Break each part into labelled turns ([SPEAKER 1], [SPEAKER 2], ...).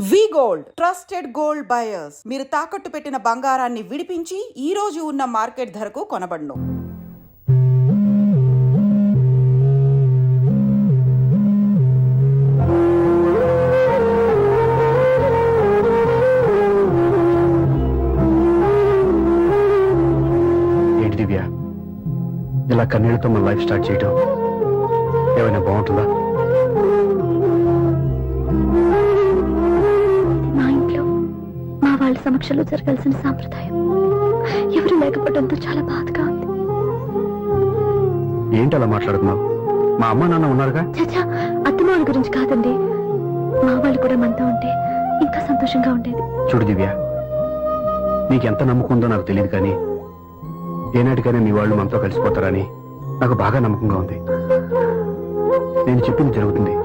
[SPEAKER 1] వి gold trusted gold buyers మీరు తాకట్టు పెట్టిన బంగారాన్ని విడిపించి ఈ రోజు ఉన్న మార్కెట్ ధరకు కొనబడును.
[SPEAKER 2] ఏంటి దివ్య, ఇలా కన్నీళ్లతో మన లైఫ్ స్టార్ట్ చేయటం ఏమైనా బాగుంటుందా?
[SPEAKER 3] వాళ్ళ సమక్షంలో జరగాల్సిన సాంప్రదాయం ఎవరు లేకపోవడంతో చాలా బాధగా ఉంది.
[SPEAKER 2] ఏంటి అలా మాట్లాడుతున్నావు? మా అమ్మ నాన్న ఉన్నారుగా.
[SPEAKER 3] చచ్చా, అత్తమాల గురించి కాదండి, మా వాళ్ళు కూడా మనతో ఉంటే ఇంకా సంతోషంగా ఉండేది.
[SPEAKER 2] చూడు దివ్య, నీకెంత నమ్మకం ఉందో నాకు తెలియదు, కానీ ఏనాటికైనా మీ వాళ్ళు మనతో కలిసిపోతారని నాకు బాగా నమ్మకంగా ఉంది. నేను చెప్పింది జరుగుతుంది,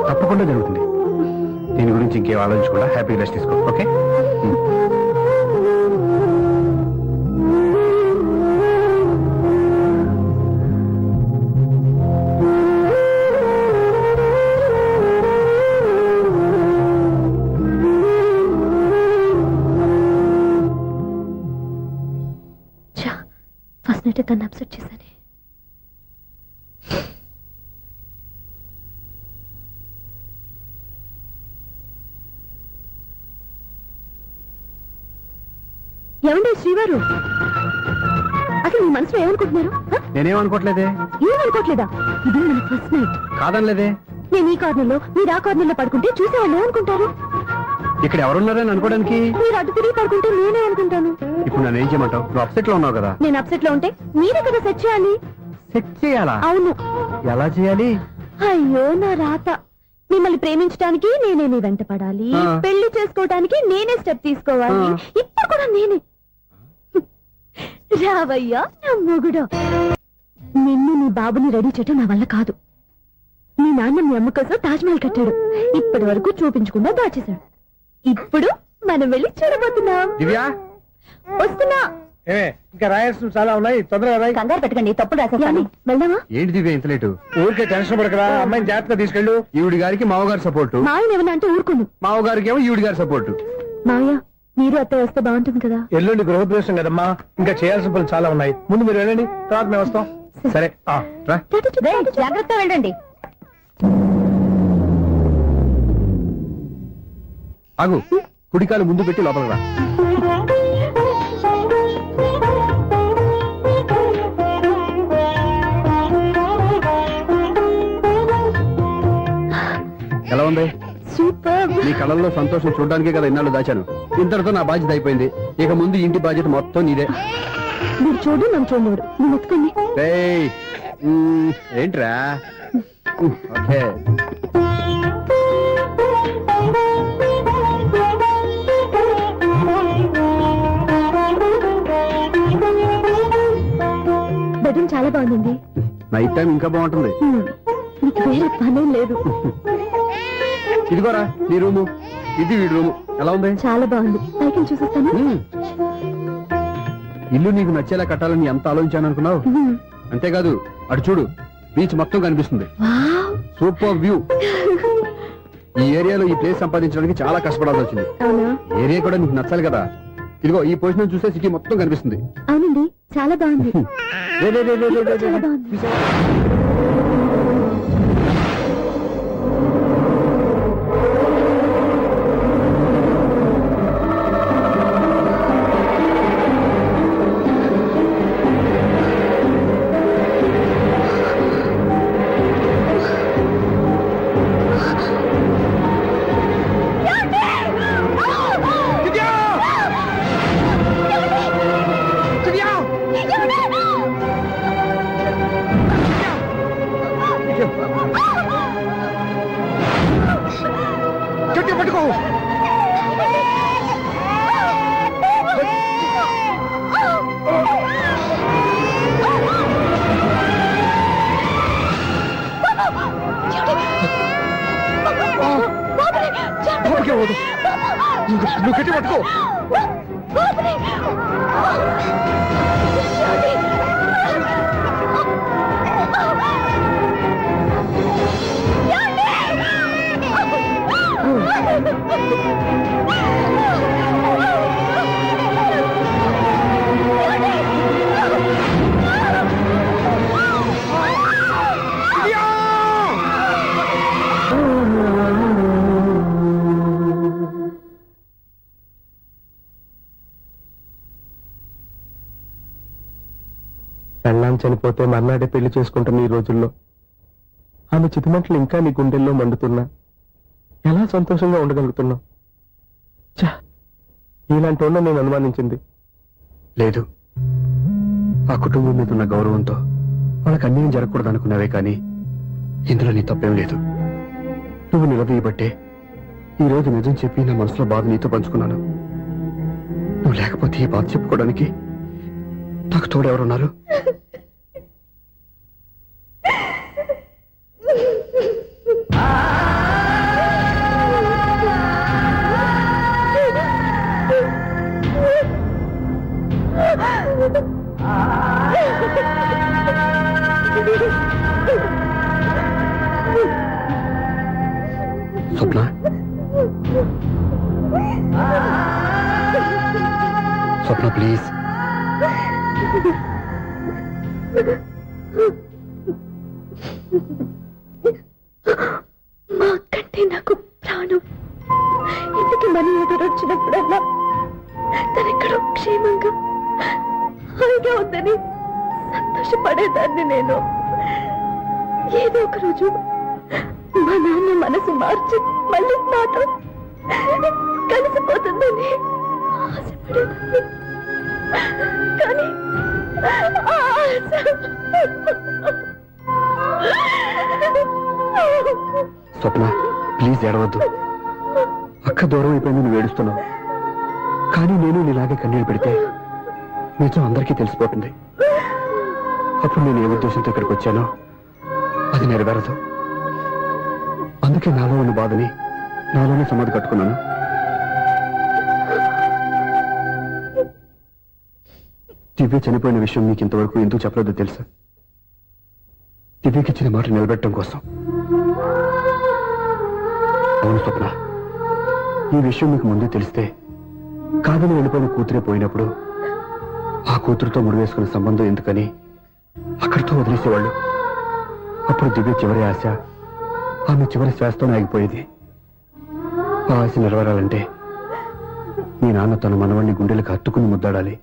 [SPEAKER 2] తప్పకుండా జరుగుతుంది. దీని గురించి ఇంకేం ఆలోచించకుండా హ్యాపీ రెస్ట్ తీసుకో, ఓకే?
[SPEAKER 3] ఫస్ట్ నైట్ తను అప్సెట్ చేశాను. ఏమండి శ్రీవారు, అసలు మీ మనసులో ఏమనుకుంటున్నారు?
[SPEAKER 2] నేనేమనుకోవట్లేదే.
[SPEAKER 3] ఏమనుకోవట్లేదా? ఇది మన ఫస్ట్ నైట్.
[SPEAKER 2] కాదనలేదే.
[SPEAKER 3] నేను ఈ కార్నర్లో మీరు ఆ కార్నర్లో పడుకుంటే చూసేవాళ్ళు ఏమనుకుంటారు?
[SPEAKER 2] ఇక్కడ ఎవరున్నారని అనుకోవడానికి.
[SPEAKER 3] మీరు అటు తిరిగి పడుకుంటే నేనే అనుకుంటాను.
[SPEAKER 2] ఇప్పుడు నన్ను ఏం చేయమంటావు? నువ్వు అప్సెట్ లో ఉన్నావు కదా.
[SPEAKER 3] నేను అప్సెట్ లో ఉంటే మీరే కదా సెట్ చేయాలి.
[SPEAKER 2] సెట్ చేయాలా?
[SPEAKER 3] అవును.
[SPEAKER 2] ఎలా చేయాలి?
[SPEAKER 3] అయ్యో నా రాత. మిమ్మల్ని ప్రేమించడానికి నేనే మీ వెంట పడాలి, పెళ్లి చేసుకోవడానికి నేనే స్టెప్ తీసుకోవాలి. ఇప్పుడు కూడా నేనే. రావయ్యా నా మొగుడు. నిన్ను నీ బాబుని రెడీ చేయటం నా వల్ల కాదు. మీ నాన్న మీ అమ్మ కోసం తాజ్ మహల్ కట్టాడు, ఇప్పటి వరకు చూపించకుండా దాచేశాడు. ఇప్పుడు మనం వెళ్ళి చూడబోతున్నాం. వస్తున్నా.
[SPEAKER 2] ఇంకా రాయాల్సిన చాలా ఉన్నాయి, తొందరగా రాయి.
[SPEAKER 3] కంగారు పెట్టకండి, తప్పుడు రాసేస్తాను. వెళ్దామా?
[SPEAKER 2] ఏంటి దివ్య ఇంత లేటు? ఊరికే టెన్షన్ పడకరా, అమ్మాయిని జాగ్రత్తగా తీసుకెళ్ళు. ఈవిడి గారికి మావగారి సపోర్టు,
[SPEAKER 3] మావయ్య ఏమన్నా అంటే ఊరుకోను.
[SPEAKER 2] మావగారికి ఏమో ఈవిడి గారి సపోర్టు.
[SPEAKER 3] మావయ్య మీరు అత్తయ్య వస్తే బాగుంటుంది కదా.
[SPEAKER 4] ఎల్లుండి గృహప్రవేశం కదమ్మా, ఇంకా చేయాల్సిన పనులు చాలా ఉన్నాయి. ముందు మీరు వెళ్ళండి, తర్వాత మేము వస్తాం. సరే
[SPEAKER 3] జాగ్రత్తగా వెళ్ళండి.
[SPEAKER 2] ఆగు, కుడికాలు ముందు పెట్టి లోపలికి రా. ఎలా ఉంది?
[SPEAKER 3] సూపర్.
[SPEAKER 2] నీ కళ్ళల్లో సంతోషం చూడడానికే కదా ఇన్నాళ్ళు దాచాను. ఇంతటితో నా బాధ్యత అయిపోయింది. ఇక ముందు ఇంటి బాధ్యత మొత్తం నీదే.
[SPEAKER 3] మీరు చూడు, నన్ను చూడలేరు. నేను ఎత్తుకోండి.
[SPEAKER 2] ఏంట్రా? ఓకే.
[SPEAKER 3] బెడ్రూమ్ చాలా బాగుందండి.
[SPEAKER 2] నైట్ టైం ఇంకా బాగుంటుంది.
[SPEAKER 3] మీకు వేరే పనే లేదు.
[SPEAKER 2] ఇదిగోరా నీ రూము, ఇది వీడి రూము. ఎలా ఉంది?
[SPEAKER 3] చాలా బాగుంది. పైకి చూసేస్తాను.
[SPEAKER 2] ఇల్లు నీకు నచ్చేలా కట్టాలని ఎంత ఆలోచించాను అనుకున్నావు? అంతేకాదు, అటు చూడు, బీచ్ మొత్తం కనిపిస్తుంది. Super view. ఈ ఏరియాలో ఈ ప్లేస్ సంపాదించడానికి చాలా కష్టపడాల్సి వచ్చింది. ఏరియా కూడా నీకు నచ్చాలి కదా. ఇదిగో ఈ పొజిషన్ చూస్తే సిటీ మొత్తం కనిపిస్తుంది.
[SPEAKER 3] అవునండి, చాలా బాగుంది. చాలా బాగుంది.
[SPEAKER 2] పట్టుకో. నువ్వు గట్టి పట్టుకో.
[SPEAKER 3] Oh,
[SPEAKER 4] పెళ్ళాం చనిపోతే మర్నాడే పెళ్లి చేసుకుంటున్న ఈ రోజుల్లో ఆమె చితిమంటలు ఇంకా నీ గుండెల్లో మండుతున్నా ఎలా సంతోషంగా ఉండగలుగుతున్నావు? ఛ, ఇలాంటి వాడిని నేను అనుమానించింది.
[SPEAKER 2] లేదు, ఆ కుటుంబం మీద ఉన్న గౌరవంతో వాళ్ళకి అన్యాయం జరగకూడదు అనుకున్నావే కానీ ఇందులో నీ తప్పేం లేదు. నువ్వు నిలదీయబట్టే ఈ రోజు నిజం చెప్పి నా మనసులో బాధ నీతో పంచుకున్నాను. నువ్వు లేకపోతే ఈ బాధ చెప్పుకోవడానికి నాకు తోడెవరున్నారు? స్వప్న, స్వప్న ప్లీజ్.
[SPEAKER 3] మా కంటే నాకు ప్రాణం. ఇంటికి మనీ ఆర్డర్ వచ్చినప్పుడల్లా తనెక్కడో క్షేమంగా హాయిగా ఉందని సంతోషపడేదాన్ని నేను. ఏదో ఒక రోజు మా నాన్న మనసు మార్చి మళ్ళీ నాతో కలిసిపోతుందని ఆశపడేదాన్ని. కానీ ఆ ఆశ
[SPEAKER 2] స్వప్న ప్లీజ్ ఏడవద్దు. అక్క దూరం అయిపోయింది, నువ్వు ఏడుస్తున్నావు. కానీ నేను నీలాగే కన్నీళ్ళు పెడితే నిజం అందరికీ తెలిసిపోతుంది. అప్పుడు నేను ఏ ఉద్దేశంతో ఇక్కడికి వచ్చానో అది నెరవేరదు. అందుకే నాలో ఉన్న బాధని నాలోనే సమాధి కట్టుకున్నాను. దివ్య చనిపోయిన విషయం నీకు ఇంతవరకు ఎందుకు చెప్పలేదో తెలుసా? దివ్యకి ఇచ్చిన మాట నిలబెట్టడం కోసం. అవును స్వప్న, ఈ విషయం మీకు ముందే తెలిస్తే కాదని వెళ్ళిపోయిన కూతురే పోయినప్పుడు ఆ కూతురుతో ముడివేసుకున్న సంబంధం ఎందుకని అక్కడితో వదిలేసేవాళ్ళు. అప్పుడు దివ్య చివరి ఆశ ఆమె చివరి శ్వాసతోనే ఆగిపోయేది. ఆ ఆశ నెరవేరాలంటే మీ నాన్న తన మనవణ్ణి గుండెలకు హత్తుకుని ముద్దాడాలి.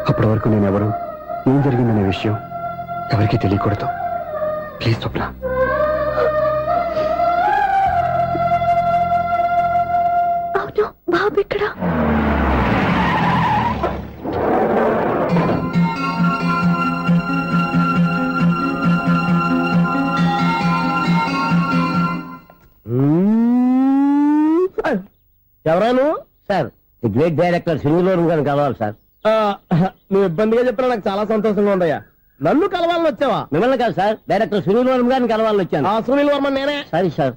[SPEAKER 2] అప్పటి వరకు నేనెవరు, ఏం జరిగిందనే విషయం ఎవరికీ తెలియకూడదు. ప్లీజ్ స్వప్న.
[SPEAKER 3] అవును, బాబు ఇక్కడ.
[SPEAKER 4] ఎవరాను?
[SPEAKER 5] Sir the great director Singuru గారిని కలవాలి సార్.
[SPEAKER 4] నువ్వు ఇబ్బందిగా చెప్పినా నాకు చాలా సంతోషంగా ఉందయ్యా. నన్ను కలవాలని వచ్చావా?
[SPEAKER 5] మిమ్మల్ని కాదు సార్, డైరెక్టర్ సునీల్ వర్మ గారిని కలవాలని వచ్చాను.
[SPEAKER 4] సునీల్ వర్మ నేనే.
[SPEAKER 5] సారీ సార్,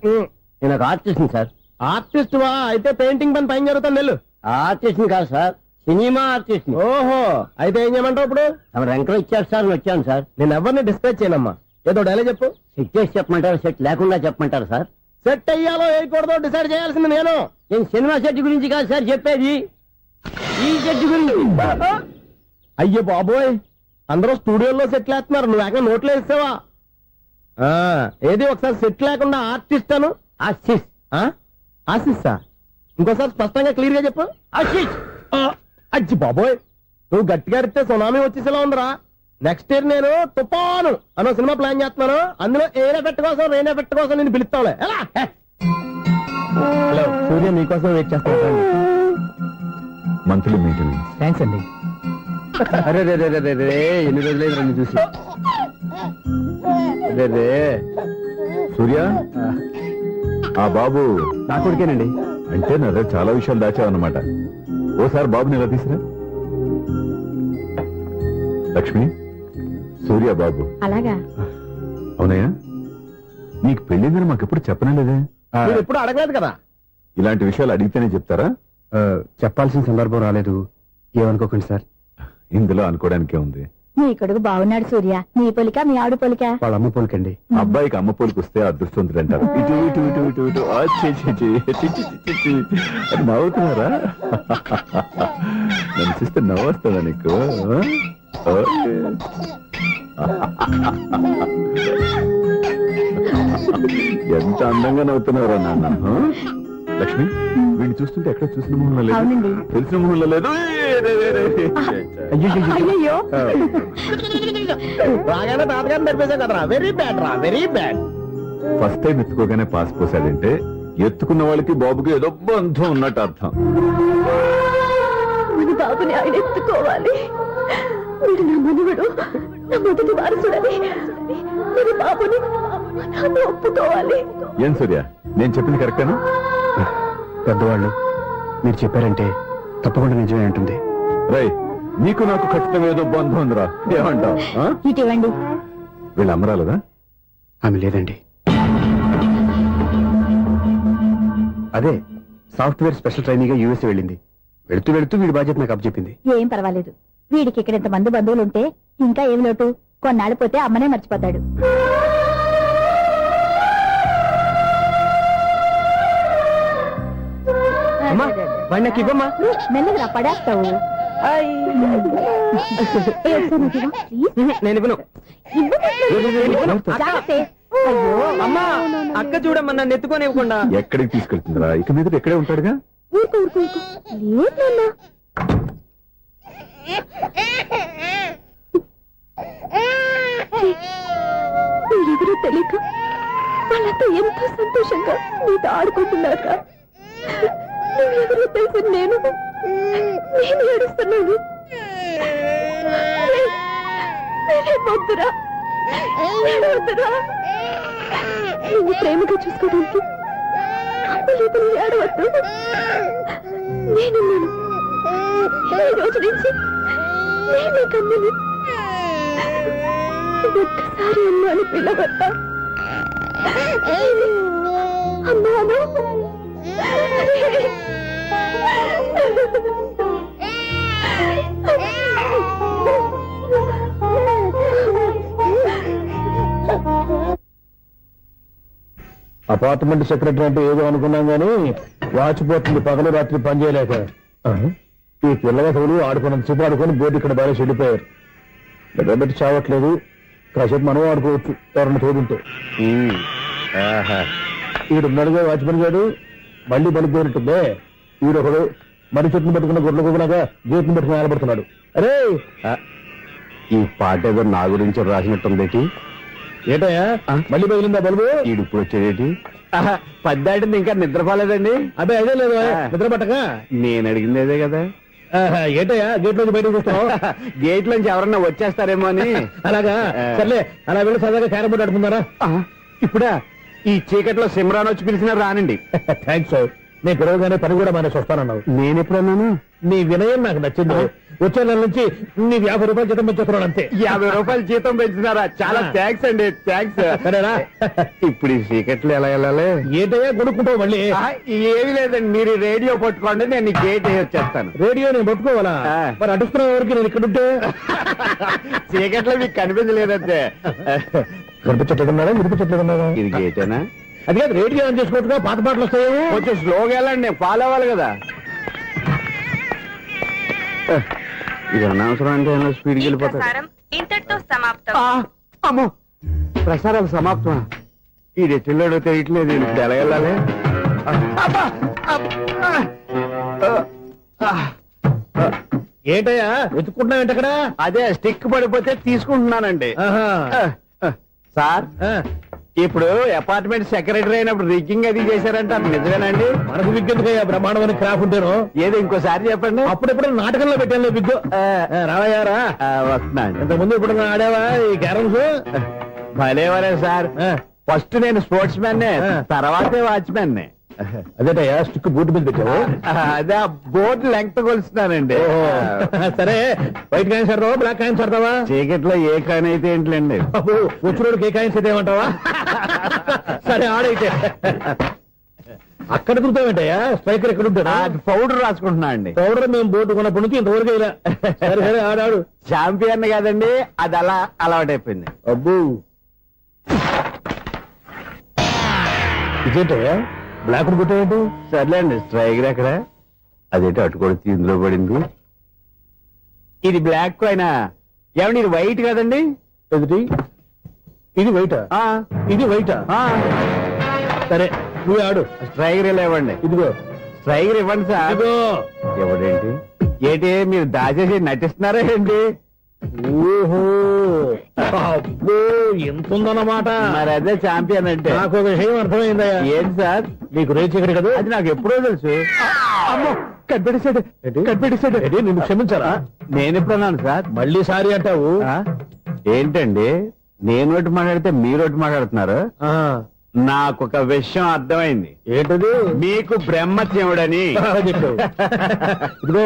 [SPEAKER 5] నేను ఒక ఆర్టిస్ట్ సార్.
[SPEAKER 4] ఆర్టిస్ట్ వా? అయితే పెయింటింగ్ పని పైన జరుగుతుంది వెళ్ళు.
[SPEAKER 5] ఆర్టిస్ట్ కాదు సార్, సినిమా ఆర్టిస్ట్.
[SPEAKER 4] ఓహో, అయితే ఏం చేయమంటావు ఇప్పుడు?
[SPEAKER 5] తమ రంకలు ఇచ్చారు సార్, వచ్చాను సార్.
[SPEAKER 4] నేను ఎవరిని డిస్కస్ చేయనమ్మా, ఏదో డైలాగ్ చెప్పు.
[SPEAKER 5] సెట్ చేసి చెప్పమంటారు, సెట్ లేకుండా చెప్పమంటారు సార్?
[SPEAKER 4] సెట్ అయ్యాలో వేయకూడదో డిసైడ్ చేయాల్సింది నేను.
[SPEAKER 5] నేను సినిమా సెట్ గురించి కాదు సార్ చెప్పేది, ఈ సెట్ గురించి.
[SPEAKER 4] అయ్యో బాబోయ్, అందరూ స్టూడియోలో సెట్ లేస్తున్నారు, నువ్వు ఏకంగా నోట్లో వేస్తావా? ఏది ఒకసారి సెట్ లేకుండా ఆర్టిస్ట్ అను.
[SPEAKER 5] ఆర్టిస్ట్.
[SPEAKER 4] ఆశిస్తా? ఇంకోసారి స్పష్టంగా క్లియర్ గా చెప్పు.
[SPEAKER 5] ఆర్టిస్ట్.
[SPEAKER 4] అజ్జి బాబోయ్, నువ్వు గట్టిగా అడిగితే సునామీ వచ్చేసేలా ఉందిరా. నెక్స్ట్ ఇయర్ నేను తుఫాను అనో సినిమా ప్లాన్ చేస్తున్నాను. అందులో ఏరే ఎఫెక్ట్ కోసం, రెయిన్ ఎఫెక్ట్ కోసం నేను పిలుస్తావులే. ఎలా? హలో, సూర్య మీకోసం వెయిట్ చేస్తాను.
[SPEAKER 2] Monthly meeting.
[SPEAKER 4] థ్యాంక్స్ అండి.
[SPEAKER 2] అరే రే రే రే రే, ఎన్ని రోజులైంది నన్ను చూసి. రే రే
[SPEAKER 6] సూర్య, ఆ బాబు
[SPEAKER 2] నా కొడుకేనండి.
[SPEAKER 6] అంటే నా దగ్గర చాలా విషయాలు దాచావన్నమాట. ఓసారి బాబుని ఇలా తీసురా. లక్ష్మి, సూర్య బాబు.
[SPEAKER 3] అలాగా?
[SPEAKER 6] అవునయ్యా, నీకు పెళ్ళిందని మాకెప్పుడు చెప్పనలేదే.
[SPEAKER 4] మీరు ఎప్పుడు అడగలేదు కదా.
[SPEAKER 6] ఇలాంటి విషయాలు అడిగితేనే చెప్తారా?
[SPEAKER 2] చెప్పాల్సిన సందర్భం రాలేదు, ఏమనుకోకండి సార్.
[SPEAKER 6] ఇందులో అనుకోవడానికే ఉంది.
[SPEAKER 3] నీ కొడుకు బాగున్నాడు సూర్య. నీ పొలిక మీ ఆవిడ పొలిక?
[SPEAKER 2] వాళ్ళ అమ్మ పోలికండి.
[SPEAKER 6] అబ్బాయికి అమ్మ పోలికి వస్తే అదృష్టవంతుడు అంటారు. ఇటు ఇటు ఇటు ఇటు ఇటు ఆ, ఛీ, ఛీ, ఛీ, ఛీ, ఛీ, ఛీ, ఛీ. అది నవ్వుతున్నారా? నన్ను చూస్తే నవ్వు వస్తుందా నీకు? ఓకే. ఎంత అందంగా నవ్వుతున్నారా నాన్న. లక్ష్మి, వీడిని చూస్తుంటే ఎక్కడ చూసిన మొహంలో లేదు,
[SPEAKER 3] అవునండి.
[SPEAKER 6] తెలిసిన మొహంలో లేదు.
[SPEAKER 3] అయ్యయ్యో
[SPEAKER 4] రాగానే తాతగారిని నడిపేశాం కదరా, వెరీ బ్యాడ్ రా, వెరీ బ్యాడ్.
[SPEAKER 6] ఫస్ట్ టైం ఎత్తుకోగానే పాస్ పోసాడంటే ఎత్తుకున్న వాళ్ళకి బాబుకి ఏదో బంధం ఉన్నట్టు అర్థం.
[SPEAKER 3] మన బాబుని ఆయన ఎత్తుకోవాలి. వీడు నా మనవడు, నా మొదటి వారసుడని మన బాబుని నాన్న ఒప్పుకోవాలి.
[SPEAKER 6] ఏం సూర్య, నేను చెప్పింది కరెక్టేనా?
[SPEAKER 2] పెద్దవాళ్ళు మీరు చెప్పారంటే తప్పకుండా నిజమే ఉంటుంది.
[SPEAKER 6] రై, నీకు నాకు ఖచ్చితంగా ఏదో బంధం ఉందిరా, ఏమంటావు?
[SPEAKER 3] ఇటువంటి
[SPEAKER 6] వీళ్ళు అమ్మరాలదా?
[SPEAKER 2] ఆమె లేదండి. అదే సాఫ్ట్వేర్ స్పెషల్ ట్రైనింగ్ గా యూఎస్ వెళ్ళింది. వెళుతూ వెళుతూ వీడి బాధ్యత నాకు అప్పచెప్పింది.
[SPEAKER 3] ఏం పర్వాలేదు. వీడికి ఇక్కడ ఇంతమంది బంధువులుంటే ఇంకా ఏం లోటు. కొన్నాళ్ళు పోతే అమ్మనే మర్చిపోతాడు.
[SPEAKER 4] వాడికి ఇవ్వమ్మా.
[SPEAKER 3] మెల్లగా పడేస్తావు.
[SPEAKER 4] నేను ఇవ్వను. అమ్మా, అక్క చూడమ్మా, నన్ను ఎత్తుకొని ఇవ్వకుండా.
[SPEAKER 6] ఎక్కడికి తీసుకెళ్తుందిరా? ఇక మీద ఎక్కడే ఉంటాడుగా.
[SPEAKER 3] ఊరుకో ఊరుకో ఊరుకో. లేదు నాన్న. మీరెవరో తెలియక వాళ్ళంతా ఎంతో సంతోషంగా మీతో ఆడుకుంటున్నారా? నువ్వెవరో తెలిసి నేను ఏడుస్తున్నాను. వద్దురా, ఏడవద్దురా. నువ్వు ప్రేమగా చూసుకోవడానికి లేదు, నువ్వు ఏడవద్దు. నేనున్నాను. ఈ రోజు నుంచి నేనే కన్నని. ఒక్కసారి అమ్మాని పిల్లవద్దా? అమ్మాను.
[SPEAKER 4] అపార్ట్మెంట్ సెక్రటరీ అంటే ఏదో అనుకున్నాం గానీ వాచిపోతుంది పగలు రాత్రి పని చేయలేక. ఈ పిల్లవసలు ఆడుకున్నంతసేపు ఆడుకొని బోర్డు ఇక్కడ బాగా చెడిపోయారు. నిద్రబెట్టి చావట్లేదు. కాసేపు మనం ఆడుకోవచ్చు ఎవరన్నా తోడుంటే. ఈడున్నాడుగా వాచ్మెన్ గారు, మళ్ళీ బలిపోయినట్టుందే. ఈడొకడు మరి చెట్టును పెట్టుకున్న గొడ్ల గుబులాగా గేట్ను పెట్టుకుని ఆడబడుతున్నాడు. అరే,
[SPEAKER 2] ఈ పాట ఏదో నా గురించి రాసినట్టుంది.
[SPEAKER 4] ఏటయ్యా మళ్ళీ బదిలిందా బలుబు?
[SPEAKER 2] ఈడు ఇప్పుడు వచ్చేదేటి? పద్దాటింది ఇంకా నిద్రపోలేదండి.
[SPEAKER 4] అదే అదే లేదు నిద్ర పట్టక.
[SPEAKER 2] నేను అడిగింది అదే కదా.
[SPEAKER 4] ఏటయ్యా గేట్ లోంచి బయటకు చూస్తావు?
[SPEAKER 2] గేట్ లోంచి ఎవరన్నా వచ్చేస్తారేమో అని.
[SPEAKER 4] అలాగా, సర్లే అలా వెళ్ళి సరదాగా క్యారం బోర్డు ఆడుకుందారా?
[SPEAKER 2] ఇప్పుడా? ఈ చీకట్లో సిమ్రాన్ వచ్చి పిలిచినా రానండి.
[SPEAKER 4] థ్యాంక్స్. నేను పిలవగానే పని కూడా మానేసి వస్తానన్నావు.
[SPEAKER 2] నేను ఎప్పుడన్నాను?
[SPEAKER 4] నీ వినయం నాకు నచ్చింది. వచ్చే నెల నుంచి నీకు 50 రూపాయలు జీతం పెంచుతున్నాడు అంతే.
[SPEAKER 2] 50 రూపాయలు జీతం పెంచినారా? చాలా థ్యాంక్స్ అండి, థ్యాంక్స్.
[SPEAKER 4] సరేనా?
[SPEAKER 2] ఇప్పుడు ఈ చీకట్లో ఎలా వెళ్ళాలి?
[SPEAKER 4] ఏంటయ్యా కొనుక్కుంటావు మళ్ళీ?
[SPEAKER 2] ఏమీ లేదండి, మీరు రేడియో పట్టుకోండి, నేను ఈ గేట్ వచ్చేస్తాను.
[SPEAKER 4] రేడియో నేను పట్టుకోవాలా? మరి అడుస్తున్న వరకు నేను ఇక్కడ ఉంటే
[SPEAKER 2] చీకట్లో మీకు కనిపించలేదంటే.
[SPEAKER 4] కనిపించట్లేదన్నారా వినిపించట్లేదన్నారా?
[SPEAKER 2] ఇది గేటేనా?
[SPEAKER 4] అది కాదు, రేడియో ఆన్ చేసుకోవచ్చుగా, పాత పాటలు వస్తాయేమో.
[SPEAKER 2] కొంచెం స్లోగా వెళ్ళండి, ఫాలో అవ్వాలి కదా. ఇది అనవసరం అంటే స్పీడ్కి వెళ్ళిపోతాడు.
[SPEAKER 7] ఇంతటితో సమాప్తం.
[SPEAKER 2] అమ్మో, ప్రసారాలు సమాప్తమా? ఈ రెట్టిల్లోడో తెలియట్లేదు, ఇప్పుడు ఎలా వెళ్ళాలి?
[SPEAKER 4] ఏంటయ్యా వెతుక్కుంటున్నావు ఏంటక్కడ?
[SPEAKER 2] అదే స్టిక్ పడిపోతే తీసుకుంటున్నానండి. సార్, ఇప్పుడు అపార్ట్మెంట్ సెక్రటరీ అయినప్పుడు రిగ్గింగ్ అది చేశారంటే అది నిజమేనండి?
[SPEAKER 4] మనకు విగ్గెందుకయ్యా బ్రహ్మాండమైన క్రాఫ్ ఉంటాను.
[SPEAKER 2] ఏదో ఇంకోసారి చెప్పండి.
[SPEAKER 4] అప్పుడెప్పుడు నాటకంలో పెట్టాను విగ్గు. రావయ్యారా?
[SPEAKER 2] వస్తున్నాను.
[SPEAKER 4] ఇంతకుముందు ఇప్పుడు ఆడావా ఈ క్యారమ్స్?
[SPEAKER 2] భలేవరే సార్. ఫస్ట్ నేను స్పోర్ట్స్ మ్యాన్, తర్వాతే వాచ్మెన్.
[SPEAKER 4] అదేటయ్యా స్టిక్ బూట్ మీద పెట్టావు?
[SPEAKER 2] అదే బోర్డు లెంగ్త్ కొలుస్తున్నానండి.
[SPEAKER 4] సరే, వైట్ కాయిన్స్ ఆడతావా బ్లాక్ కాయిన్స్ ఆడతావా?
[SPEAKER 2] చీకట్లో ఏ కాయిన్ అయితే ఏంటండి?
[SPEAKER 4] వచ్చినోడికి ఏ కాయిన్స్ అయితే ఏమంటావా? సరే ఆడైతే. అక్కడ దొరుకుతావేంటయ్యా? స్ట్రైకర్ ఎక్కడ ఉంటాడా?
[SPEAKER 2] పౌడర్ రాసుకుంటున్నా అండి.
[SPEAKER 4] పౌడర్ మేము బోర్డు కొన్నప్పటి నుంచి ఇంతవరకు ఇలా. సరే సరే ఆడాడు.
[SPEAKER 2] చాంపియన్ కాదండి, అది అలా అలవాటైపోయింది.
[SPEAKER 4] అబ్బు, ఇదేంటయ్యా బ్లాక్ కొట్టాడు?
[SPEAKER 2] సర్లేండి, స్ట్రైకర్ ఎక్కడ? అదేంటి అటుకొడితే ఇందులో పడింది. ఇది బ్లాక్ అయినా ఏమండి? ఇది వైట్ కదండి?
[SPEAKER 4] ఎదుటి ఇది వైటా? ఇది వైటా? సరే నువ్వే ఆడు.
[SPEAKER 2] స్ట్రైకర్ ఇలా ఇవ్వండి.
[SPEAKER 4] ఇదిగో
[SPEAKER 2] స్ట్రైకర్ ఇవ్వండి సార్.
[SPEAKER 4] ఇదిగో.
[SPEAKER 2] ఎవడేంటి?
[SPEAKER 6] ఏంటి మీరు దాచేసి నటిస్తున్నారా ఏంటి?
[SPEAKER 4] ఓహో అబ్బో ఎంత ఉందన్నమాట.
[SPEAKER 6] మరి అదే ఛాంపియన్ అంటే.
[SPEAKER 4] నాకు ఒక విషయం అర్థమైందయ్యా.
[SPEAKER 6] ఏంటి సార్?
[SPEAKER 4] నీకు రేచి ఇక్కడ కదా,
[SPEAKER 6] అది నాకు ఎప్పుడో తెలుసు.
[SPEAKER 4] అమ్మో కనిపెట్టేశాడు కనిపెట్టేశాడు. నిన్ను క్షమించారా?
[SPEAKER 6] నేను ఎప్పుడన్నాను సార్?
[SPEAKER 4] మళ్ళీ సారీ అంటావు.
[SPEAKER 6] ఆ? ఏంటండి నేను ఒకటి మాట్లాడితే మీరు ఒకటి మాట్లాడుతున్నారు?
[SPEAKER 4] ఆ,
[SPEAKER 6] నాకు ఒక విషయం అర్థమైంది.
[SPEAKER 4] ఏంటది?
[SPEAKER 6] మీకు బ్రహ్మత్యముడని.
[SPEAKER 4] బాగా చెప్పావు. ఇదిగో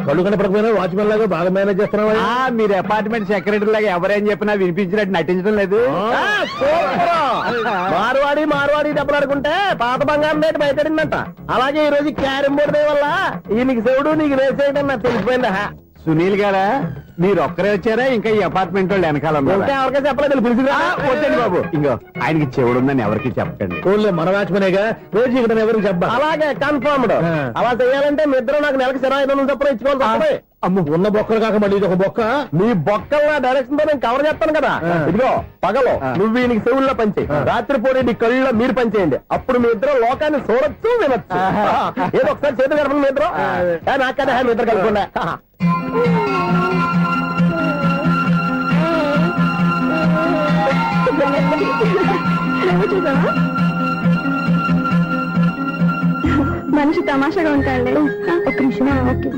[SPEAKER 4] కళ్ళు కనపడకపోయినా వాచ్మెన్ లాగా బాగా మేనేజ్ చేస్తున్నావా?
[SPEAKER 6] ఆ, మీరు అపార్ట్మెంట్ సెక్రటరీ లాగా ఎవరేం చెప్పినా వినిపించినట్టు నటించడం లేదు.
[SPEAKER 4] ఆ, సూపర్. మార్వాడి దెబ్బలాడుకుంటే పాత బంగారం రేటు బయటడిందంట. అలాగే ఈ రోజు క్యారం బోర్డు వల్ల ఈయనకి శివుడు నీకు రేసేయడం నాకు తెలిసిపోయిందా?
[SPEAKER 6] సునీల్ గారా, మీరు ఒక్కరే వచ్చారా? ఇంకా ఈ అపార్ట్మెంట్ వాళ్ళు వెనకాల
[SPEAKER 4] ఇంకా
[SPEAKER 6] ఉన్నారా?
[SPEAKER 4] ఎవరికైనా చెప్పలేదు పిలుచుకురా.
[SPEAKER 6] వద్దండి బాబు, ఇంకో ఆయనకి చెవుడుందని ఎవరికి చెప్పకండి.
[SPEAKER 4] ఊళ్ళో మన వాచ్మనేగా రోజు ఇక్కడ ఎవరికి చెప్పా. అలాగే కన్ఫర్మ్డ్. అలా చేయాలంటే మీ ఇద్దరు నాకు నెలకి 25,000 చొప్పున ఇచ్చుకోవాలి. అమ్మ ఉన్న బొక్కలు కాక మళ్ళీ ఇది ఒక బొక్క. మీ బొక్కల డైరెక్షన్ తో నేను కవర్ చేస్తాను కదా. ఇదిగో పగలో నువ్వు ఈయనకి చెవుల్లో పనిచేయి, రాత్రిపూట నీ కళ్ళలో మీరు పనిచేయండి. అప్పుడు మీ ఇద్దరు లోకాన్ని చూడొచ్చు వినొచ్చు. ఏదో ఒకసారి చేతులు కలపండి మీ ఇద్దరు. నాకదే మీ ఇద్దరు కలుపుకుండా.
[SPEAKER 3] మనిషి తమాషాగా ఉంటాడు. ఒక నిమిషం. ఓకే.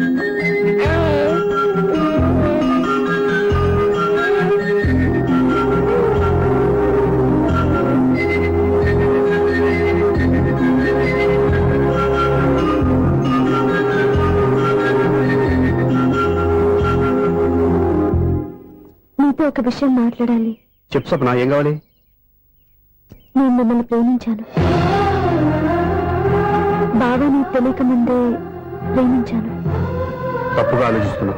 [SPEAKER 3] నీతో ఒక విషయం మాట్లాడాలి.
[SPEAKER 2] చెప్పు స్వప్న, ఏం కావాలి?
[SPEAKER 3] నేను మిమ్మల్ని ప్రేమించాను. బాగా నీకు తెలియక ముందే ప్రేమించాను.
[SPEAKER 2] తప్పుగా ఆలోచిస్తున్నా.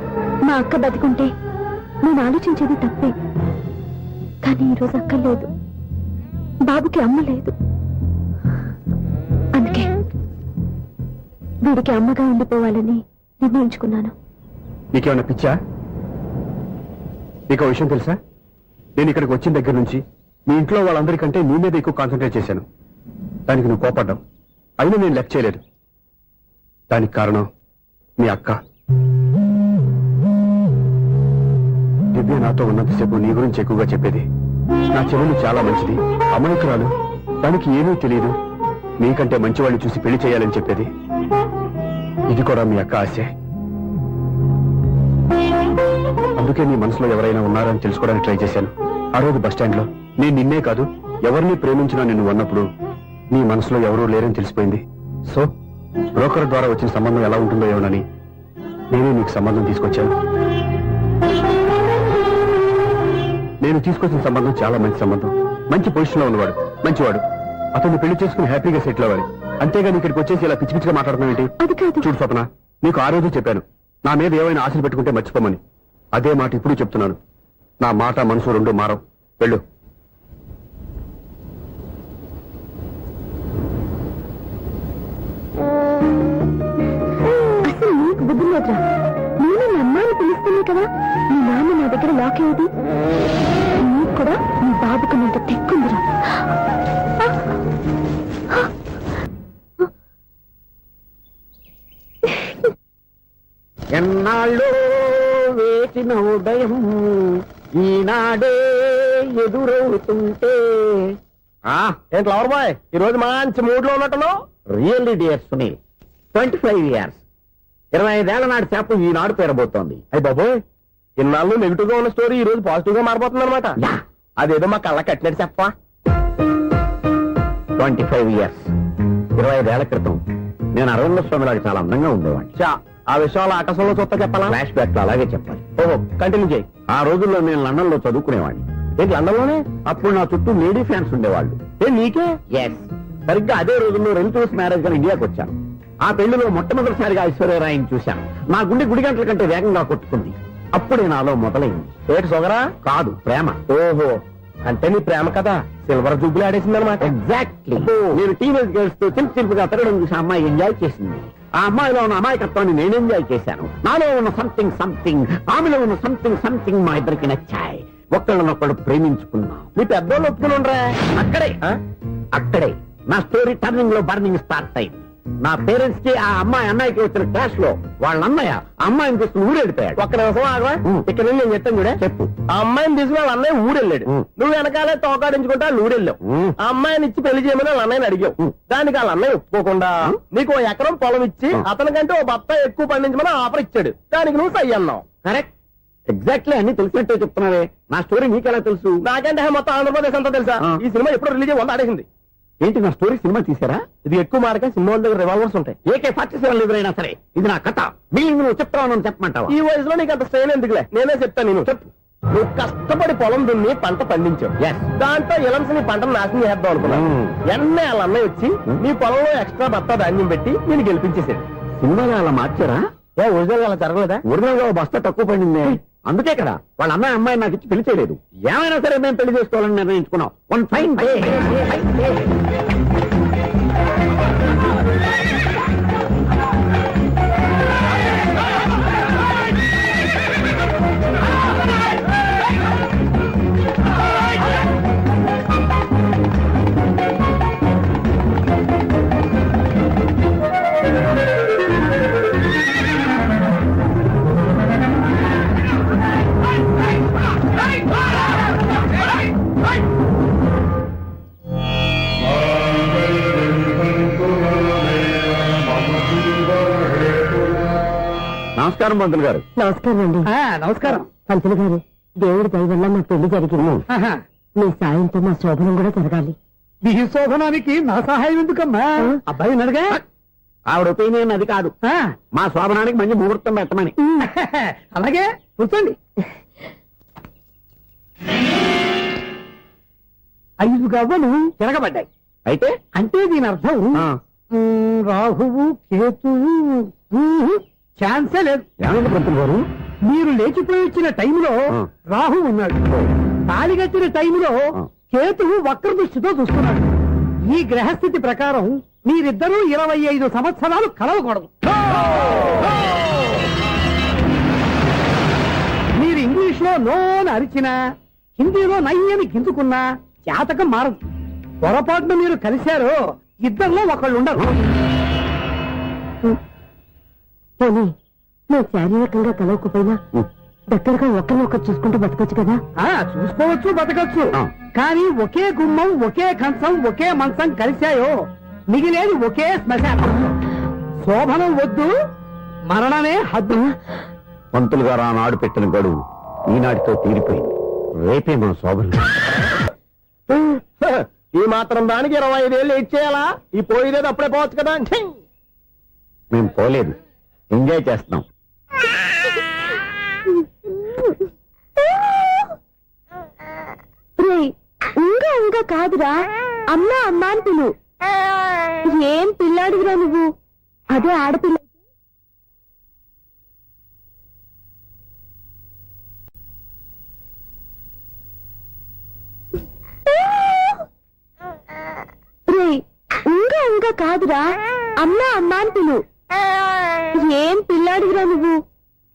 [SPEAKER 3] మా అక్క బతికుంటే నేను ఆలోచించేది తప్పే. కానీ ఈరోజు అక్క లేదు, బాబుకి అమ్మ లేదు. అందుకే వీడికి అమ్మగా ఉండిపోవాలని నిర్ణయించుకున్నాను.
[SPEAKER 2] నీకేమన్నా పిచ్చా? నీకు విషయం తెలుసా? నేను ఇక్కడికి వచ్చిన దగ్గర నుంచి మీ ఇంట్లో వాళ్ళందరికంటే నీ మీద ఎక్కువ కాన్సన్ట్రేట్ చేశాను. దానికి నువ్వు కోపడ్డావు, అయినా నేను లెక్క చేయలేదు. దానికి కారణం మీ అక్క. దివ్య నాతో ఉన్నంతసేపు నీ గురించి ఎక్కువగా చెప్పేది. నా చెవులు చాలా మంచిది, అమాయకురాలు, దానికి ఏమీ తెలియదు, నీకంటే మంచివాళ్ళని చూసి పెళ్లి చేయాలని చెప్పేది. ఇది కూడా మీ అక్క ఆశే. అందుకే నీ మనసులో ఎవరైనా ఉన్నారని తెలుసుకోవడానికి ట్రై చేశాను. ఆ రోజు బస్టాండ్ లో నేను నిన్నే కాదు ఎవరిని ప్రేమించినా నిన్ను అన్నప్పుడు నీ మనసులో ఎవరూ లేరని తెలిసిపోయింది. సో బ్రోకర్ ద్వారా వచ్చిన సంబంధం ఎలా ఉంటుందో ఏమోనని నేనే నీకు సంబంధం తీసుకొచ్చాను. నేను తీసుకొచ్చిన సంబంధం చాలా మంచి సంబంధం. మంచి పొజిషన్ లో ఉన్నవాడు, మంచివాడు. అతన్ని పెళ్లి చేసుకుని హ్యాపీగా సెటిల్ అవ్వాలి. అంతేగాని ఇక్కడికి వచ్చేసి ఇలా పిచ్చి పిచ్చిగా మాట్లాడుతున్నావు ఏంటి?
[SPEAKER 3] అది కాదు.
[SPEAKER 2] చూడు స్వప్న, నీకు ఆ రోజు చెప్పాను నా మీద ఏమైనా ఆశలు పెట్టుకుంటే మర్చిపోమని. అదే మాట ఇప్పుడు చెప్తున్నాను. నా మాట మనసు రెండు మారవు. వెళ్ళు.
[SPEAKER 3] అసలు నీకు బుద్ధి లేదురా. నేను మీ అమ్మాయిని పిలుస్తుంది కదా, మీ నాన్న నా దగ్గర లాక్ అయ్యేది. నీకు కూడా మీ బాబుకు అంత తెక్కుందిరా.
[SPEAKER 5] ఎన్నాళ్ళు వేసిన ఉదయం ఈనాడే ఎదురవుతుంటే.
[SPEAKER 4] ఏంటి లవర్ బాయ్, ఈ రోజు మంచి మూడ్ లో ఉన్నట్టున్నావు.
[SPEAKER 5] రియల్లీ డియర్ సునీల్, 25 years 25 ఏళ్ల నాటి చేప ఈనాడు పేరబోతోంది.
[SPEAKER 4] అయ్యి బాబోయ్, ఇన్నాళ్ళు నెగిటివ్ గా ఉన్న స్టోరీ ఈ రోజు పాజిటివ్ గా మారిపోతుంది అనమాట.
[SPEAKER 5] యా.
[SPEAKER 4] అదేదో మా కళ్ళ కట్టినట్టు చెప్పా.
[SPEAKER 5] 25 years 25 ఏళ్ల క్రితం నేను అరవింద స్వామిలాగా చాలా అందంగా ఉండేవాడిని.
[SPEAKER 4] చా, ఆ విషయాలు ఆకాశంలో చూస్తా చెప్పాలా?
[SPEAKER 5] ఫ్లాష్ బ్యాక్ లో అలాగే చెప్పాలి.
[SPEAKER 4] ఓహో, కంటిన్యూ చేయి.
[SPEAKER 5] ఆ రోజుల్లో నేను లండన్ లో చదువుకునేవాడిని.
[SPEAKER 4] ఏంటి లండన్ లోనే?
[SPEAKER 5] అప్పుడు నా చుట్టూ లేడీ ఫ్యాన్స్ ఉండేవాళ్ళు.
[SPEAKER 4] నీకే?
[SPEAKER 5] ఎస్, సరిగ్గా అదే రోజుల్లో రిలేటివ్స్ మ్యారేజ్ గా ఇండియాకి వచ్చాను. ఆ పెళ్లిలో మొట్టమొదటిసారిగా ఐశ్వర్యరాయని చూశాను. నా గుండె గుడి గంటల కంటే వేగంగా కొట్టుకుంది. అప్పుడే నాలో మొదలైంది.
[SPEAKER 4] ఏటి సొగరా?
[SPEAKER 5] కాదు, ప్రేమ.
[SPEAKER 4] ఓహో, అంటే నీ ప్రేమ కదా సిల్వర్ జూబ్లీ ఆడేసింది అనమాట.
[SPEAKER 5] ఎగ్జాక్ట్లీ. నేను టీనేజ్ గర్ల్స్ తో చిన్న చిన్నగా తిరగడం చూసి అమ్మాయి ఎంజాయ్ చేసింది. ఆ అమ్మాయిలో ఉన్న అమాయకత్వాన్ని నేను ఎంజాయ్ చేశాను. నాలో ఉన్న సంథింగ్ సంథింగ్, ఆమెలో ఉన్న సంథింగ్ సంథింగ్ మా ఇద్దరికి నచ్చాయి. ఒక్కళ్ళనొక్కడు ప్రేమించుకున్నాం.
[SPEAKER 4] నీ పెద్దోళ్ళు ఒప్పుకుని ఉండరా?
[SPEAKER 5] అక్కడే నా స్టోరీ టర్నింగ్ లో బర్నింగ్ స్టార్ట్ అయింది. నా పేరెంట్స్ కి ఆ అమ్మాయి అన్నయ్యకి వచ్చిన క్లాష్ లో వాళ్ళ అన్నయ్య ఆ అమ్మాయిని తీసుకుని ఊరెళ్ళిపోయాడు.
[SPEAKER 4] ఒక్క నిమిషం ఆగవా? ఇక్కడ నుండి నేను చెప్తాను చూడే.
[SPEAKER 5] చెప్పు.
[SPEAKER 4] ఆ అమ్మాయిని తీసుకుని వాళ్ళ అన్నయ్య ఊరెళ్ళాడు. నువ్వు వెనకాలే తోకాడించుకుంటా వాళ్ళు ఊరెళ్ళావు. ఆ అమ్మాయిని ఇచ్చి పెళ్లి చేయమని వాళ్ళ అన్నయ్యని అడిగావు. దానికి వాళ్ళ అన్నయ్య ఒప్పుకోకుండా నీకు 1 ఎకరం పొలం ఇచ్చి అతనికంటే 1 బత్తాయి ఎక్కువ పండించమని ఆఫర్ ఇచ్చాడు. దానికి నువ్వు సై అన్నావు.
[SPEAKER 5] కరెక్ట్, ఎగ్జాక్ట్లీ అన్ని తెలిసినట్టే చెప్తున్నావే. నా స్టోరీ నీకెలా తెలుసు?
[SPEAKER 4] నాకంటే మొత్తం ఆంధ్రప్రదేశ్ అంతా తెలుసా? ఈ సినిమా ఎప్పుడు రిలీజ్ 100 ఆడేసింది.
[SPEAKER 5] ఏంటి నా స్టోరీ సినిమా తీసారా?
[SPEAKER 4] ఇది ఎక్కువ మార్కే సినిమా వాళ్ళ దగ్గర రివాల్వర్స్ ఉంటాయి.
[SPEAKER 5] AK-47 ఎదురైనా సరే ఇది నా కథ. మిగిలింది నువ్వు చెప్తావు చెప్పమంటావా?
[SPEAKER 4] ఈ వయసులో నీకు అంత స్ట్రెయిన్ ఎందుకులే, నేనే చెప్తాను. నేను
[SPEAKER 5] చెప్పు.
[SPEAKER 4] నువ్వు కష్టపడి పొలం దున్ని పంట పండించావు.
[SPEAKER 5] Yes.
[SPEAKER 4] దాంతో ఇలంస్ నీ పంటను నాశనం చేద్దాం అనుకున్నాను. ఎన్నే వాళ్ళ అన్నయ్య వచ్చి నీ పొలంలో ఎక్స్ట్రా బత్తా ధాన్యం పెట్టి నేను గెలిపించేసాడు.
[SPEAKER 5] సినిమాలో అలా మార్చారా?
[SPEAKER 4] ఒరిజినల్ అలా జరగలేదా?
[SPEAKER 5] ఒరిజినల్ గా బస్తా తక్కువ పడింది. అందుకే కదా వాళ్ళ అమ్మాయి నాకు ఇచ్చి పెళ్లి చేయలేదు. ఏమైనా సరే మేము పెళ్లి చేసుకోవాలని నిర్ణయించుకున్నాం. One fine day. నమస్కారం మంత్రులు గారు.
[SPEAKER 3] నమస్కారం అండి.
[SPEAKER 4] నమస్కారం.
[SPEAKER 3] పంతులు గారు, దేవుడి దయ వల్ల మా పెళ్లి జరిగింది. మీ సాయంతో మా శోభనం కూడా జరగాలి.
[SPEAKER 4] మీ శోభనానికి నా సహాయం ఎందుకమ్మా? అబ్బాయి ఉన్నాడుగా.
[SPEAKER 5] ఆవిడ ఒపీనియన్ అది కాదు. మా శోభనానికి మంచి ముహూర్తం పెట్టమని.
[SPEAKER 4] అలాగే కూర్చోండి. 5 గవ్వలు తిరగబడ్డాయి.
[SPEAKER 5] అయితే
[SPEAKER 4] అంటే దీని అర్థం రాహువు కేతువు ఛాన్సే లేదు.
[SPEAKER 5] ఏమైంది పంతులు గారు?
[SPEAKER 4] మీరు లేచిపోయి వచ్చిన టైంలో రాహు ఉన్నాడు. తాళిగట్టిన టైంలో కేతువు వక్ర దృష్టితో చూస్తున్నాడు. ఈ గ్రహస్థితి ప్రకారం మీరిద్దరూ 25 సంవత్సరాలు కలవకూడదు. మీరు ఇంగ్లీష్ లో నోన్ అరిచినా, హిందీలో నయ్యని గింజుకున్నా జాతకం మారదు. పొరపాటున మీరు కలిశారో ఇద్దరిలో ఒకళ్ళు ఉండరు.
[SPEAKER 3] పోనీ నువ్వు శారీరకంగా కలవకపోయినా దగ్గరగా ఒకరినొకరు చూసుకుంటూ బతకొచ్చు కదా.
[SPEAKER 4] చూసుకోవచ్చు, బతకచ్చు. కానీ ఒకే గుమ్మం, ఒకే కంచం, ఒకే మంచం కలిశాయో మిగిలేది ఒకే శ్మశానం. శోభనం వద్దు, మరణమే హద్దు.
[SPEAKER 5] పంతులు గారు ఆనాడు పెట్టిన గడువు ఈనాటితో తీరిపోయింది. రేపే మన శోభనం.
[SPEAKER 4] ఈ మాత్రం దానికి 25 ఏళ్ళు ఇచ్చేయాలా? ఈ పోయేదేది అప్పుడే పోవచ్చు కదా.
[SPEAKER 5] మేము పోలేదు, ఎంజాయ్ చేస్తున్నాం.
[SPEAKER 3] ఇంకా కాదురా, అమ్మా అమ్మా అని పిలు. ఏం పిల్లాడివిరా నువ్వు? అదే ఆడపిల్ల. ఇంకా కాదురా, అమ్మా అమ్మా అని పిలు. ఏం పిల్లాడివిరా నువ్వు?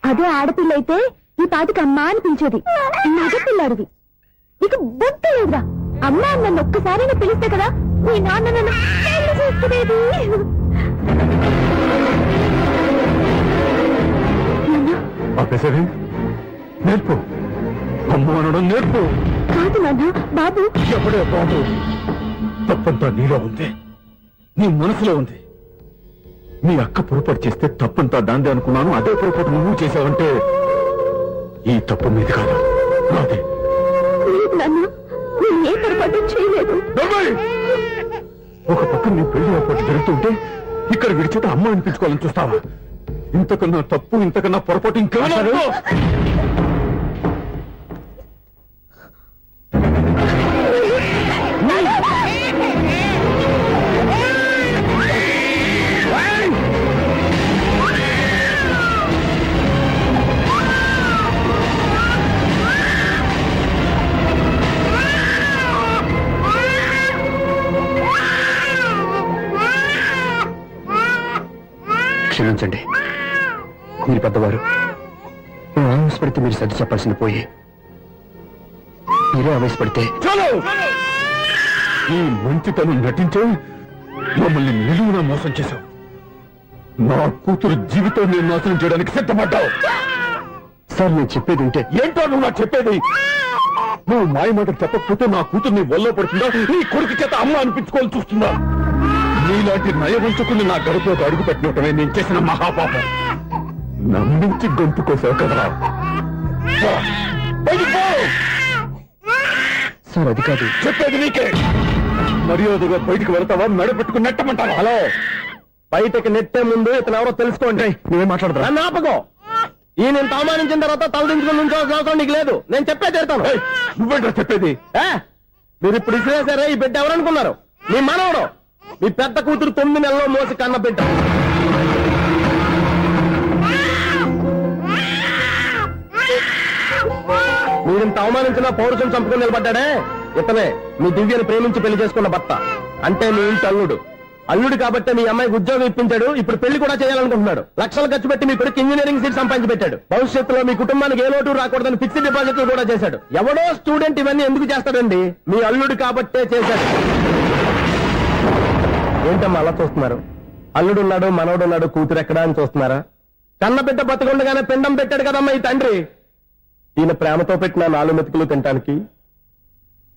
[SPEAKER 3] అదే ఆడపిల్ల అయితే ఈ పాటికి అమ్మా అని పిలిచేది. మగ పిల్లాడివి, నీకు బుద్ధి లేదురా. అమ్మా నన్ను ఒక్కసారైనా పిలిస్తే కదా మీ నాన్న నన్ను పెళ్లి చేసుకునేది.
[SPEAKER 6] నేర్పు, అమ్మ అనడం నేర్పు.
[SPEAKER 3] కాదు నాన్న, బాబు.
[SPEAKER 6] ఎప్పుడే బాబు, తప్పంతా నీలో ఉంది, నీ మనసులో ఉంది. నీ అక్క పొరపాటు చేస్తే తప్పంతా దాందే అనుకున్నాను. అదే పొరపాటు నువ్వు చేసావంటే ఈ తప్పు మీది కాదు, నాదే.
[SPEAKER 3] నాన్న, నేను ఏ పొరపాటు చేయలేదు.
[SPEAKER 6] ఒక పక్క నీ పెళ్లి ఏర్పాటు జరుగుతుంటే ఇక్కడ విడిచేత అమ్మ అనిపించుకోవాలని చూస్తావా? ఇంతకన్నా తప్పు, ఇంతకన్నా పొరపాటు ఇంకా క్షమించండి, మీరు పెద్దవారు. నేను ఆవేశపడితే మీరు సర్ది చెప్పాల్సింది పోయి మీరే ఆవేశపడితే ఈ మంచితనం నటించే మమ్మల్ని నిలువున మోసం చేశావు. నా కూతురు జీవితం నేను నాశనం చేయడానికి సిద్ధపడ్డావు.
[SPEAKER 2] సార్ నేను చెప్పేది ఉంటే
[SPEAKER 6] ఏంటో నువ్వు నాకు చెప్పేది? నువ్వు మాయ మాట చెప్పకపోతే నా కూతురు నీ ఒళ్ళో పడుతుందా, నీ కొడుకు చేత అమ్మ అనిపించుకోవాలని చూస్తుందా? నీలాంటి నయవంచుకుని నా గడుపులోకి అడుగు పెట్టినటమే నేను చేసిన మహాపాపం. నమ్మించి గొంతు కోసావు కదరా. బయటికి పో.
[SPEAKER 2] సార్ అది కాదు.
[SPEAKER 6] చెప్పేది నీకే. మర్యాదగా బయటికి వెళ్తావా, నడపెట్టుకుని నెట్టమంటావా?
[SPEAKER 4] హలో, బయటకి నెట్టే ముందు ఇతను ఎవరో తెలుసుకోండి.
[SPEAKER 2] నువ్వేం మాట్లాడదా?
[SPEAKER 4] నన్ను ఆపకో. ఈ నేను అవమానించిన తర్వాత తలదించుకుని ఉంచాల్సిన అవసరం నీకు లేదు. నేను చెప్పే తీరుతాను.
[SPEAKER 6] నువ్వేంటో చెప్పేది?
[SPEAKER 4] మీరు ఇప్పుడు ఇసిరేసారే, ఈ బిడ్డ ఎవరనుకున్నారు? మీ మనవడు, మీ పెద్ద కూతురు 9 నెలల్లో మోసి కన్న బిడ్డ. మీరింత అవమానించిన పౌరుషం చంపుకుని నిలబడ్డాడే ఇతనే మీ దివ్యను ప్రేమించి పెళ్లి చేసుకున్న భర్త. అంటే మీ ఇంటి అల్లుడు. అల్లుడు కాబట్టి మీ అమ్మాయికి ఉద్యోగం ఇప్పించాడు. ఇప్పుడు పెళ్లి కూడా చేయాలనుకుంటున్నాడు. లక్షలు ఖర్చు పెట్టి మీ కొడుకు ఇంజనీరింగ్ సీట్ సంపాదించి పెట్టాడు. భవిష్యత్తులో మీ కుటుంబానికి ఏ లోటు రాకూడదని ఫిక్స్డ్ డిపాజిట్లు కూడా చేశాడు. ఎవడో స్టూడెంట్ ఇవన్నీ ఎందుకు చేస్తాడండి? మీ అల్లుడు కాబట్టే చేశాడు. ఏంటమ్మా అలా చూస్తున్నారు? అల్లుడున్నాడు, మనవడున్నాడు, కూతురు ఎక్కడా అని చూస్తున్నారా? కన్న బిడ్డ బతుకుండగానే పిండం పెట్టాడు కదమ్మా ఈ తండ్రి. ఈయన ప్రేమతో పెట్టిన 4 మెతుకులు తినటానికి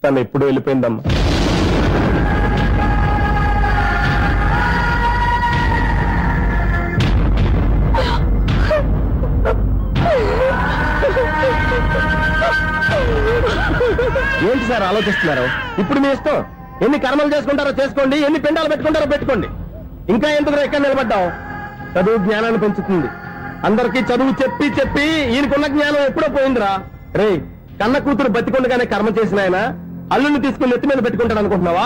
[SPEAKER 4] తను ఎప్పుడు వెళ్ళిపోయిందమ్మా. ఏంటి సార్ ఆలోచిస్తున్నారు? ఇప్పుడు మీ ఇష్టం. ఎన్ని కర్మలు చేసుకుంటారో చేసుకోండి, ఎన్ని పిండాలు పెట్టుకుంటారో పెట్టుకోండి. ఇంకా ఎందుకు ఎక్కడ నిలబడ్డావు? చదువు జ్ఞానాన్ని పెంచుతుంది. అందరికీ చదువు చెప్పి చెప్పి ఈయనకున్న జ్ఞానం ఎప్పుడో పోయిందిరా. రే, కన్న కూతురు బతికొండగానే కర్మ చేసిన ఆయన అల్లుని తీసుకుని నెత్తి మీద పెట్టుకుంటాడు అనుకుంటున్నావా?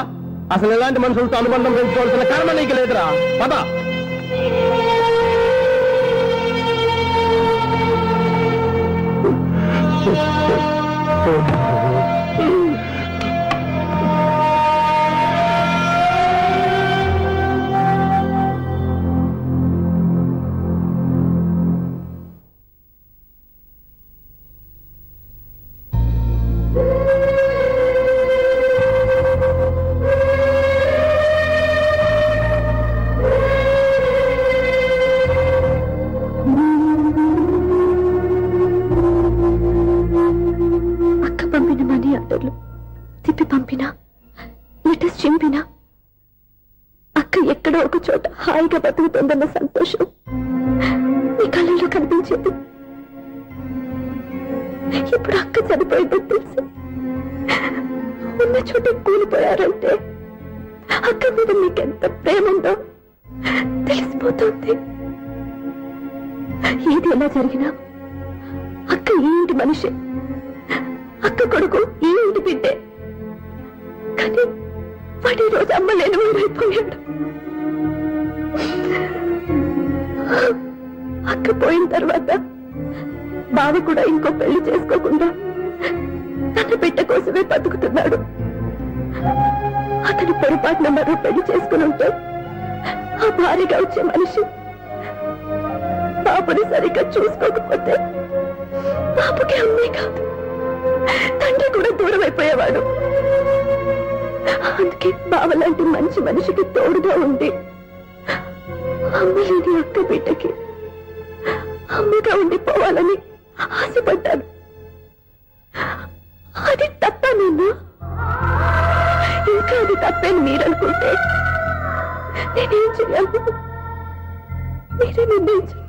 [SPEAKER 4] అసలు ఎలాంటి మనుషులతో అనుబంధం పెంచుకోవాల్సిన కర్మ నీకు లేదురా. పద.
[SPEAKER 3] తిప్పి పంపినా, లెటర్స్ చింపినా, అక్క ఎక్కడో ఒక చోట హాయిగా బతుకుతుందన్న సంతోషం ఈ కళ్ళలో కనిపించేది. ఇప్పుడు అక్క చనిపోయిందని తెలిసి ఉన్న చోట కూలిపోయారంటే అక్క మీద మీకెంత ప్రేమ ఉందో తెలిసిపోతుంది. ఏది ఎలా జరిగినా అక్క ఈ ఇంటి మనిషి, అక్క కొడుకు ఈ ఇంటి బిడ్డే. కానీ వాడి రోజు అమ్మ లేని ఊరైపోయాడు. అక్క పోయిన తర్వాత బావ కూడా ఇంకో పెళ్లి చేసుకోకుండా తన బిడ్డ కోసమే బతుకుతున్నాడు. అతను పొరపాటున మరో పెళ్లి చేసుకుని ఉంటే ఆ భారీగా వచ్చే మనిషి బాబుని సరిగ్గా చూసుకోకపోతే బాబుకి అమ్మే కాదు తండ్రి కూడా దూరం అయిపోయేవాడు. అందుకే బావలాంటి మంచి మనిషికి తోడుగా ఉండి అమ్మలేని అక్క బిడ్డకి అమ్మగా ఉండిపోవాలని ఆశపడ్డాను. అది తప్ప నేను ఇంకా అది తప్పని మీరనుకుంటే నేనేం చేయాలి? మీరే నిర్ణయించండి.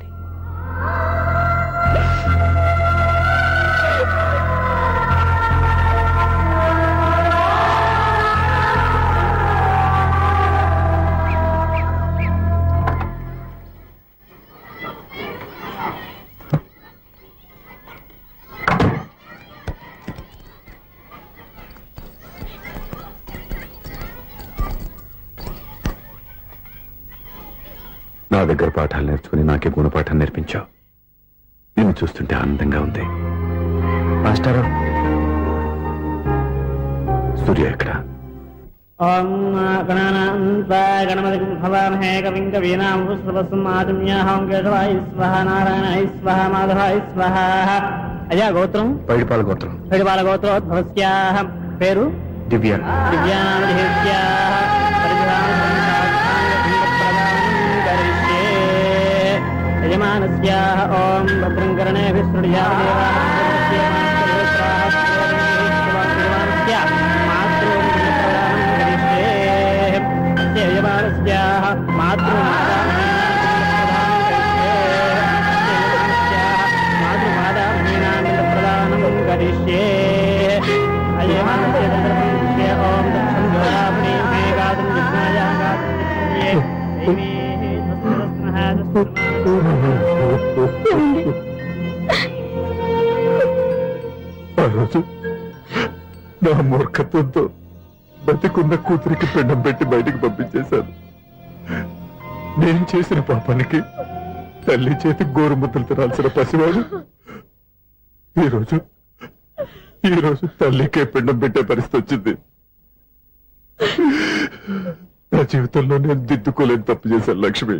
[SPEAKER 6] నా దగ్గర పాఠాలు నేర్చుకుని నాకే గుణపాఠం నేర్పించావు. నిన్ను చూస్తుంటే ఆనందంగా ఉంది. మాస్టారు, సూర్య ఎక్కడ?
[SPEAKER 4] అయ్యా గోత్రం
[SPEAKER 2] పైడిపాల గోత్రం.
[SPEAKER 4] పైడిపాల గోత్రోద్భవస్యాః. పేరు
[SPEAKER 2] దివ్య.
[SPEAKER 5] యజమానస్యాః ఓం భద్రం కర్ణేభిః
[SPEAKER 6] ఆ రోజు నా మూర్ఖత్వంతో బతికున్న కూతురికి పిండం పెట్టి బయటికి పంపించేశాను. నేను చేసిన పాపానికి తల్లి చేతి గోరుముద్దలు తినాల్సిన పసివాడు ఈ రోజు తల్లికే పిండం పెట్టే పరిస్థితి వచ్చింది. నా జీవితంలో నేను దిద్దుకోలేని తప్పు చేశాను లక్ష్మి.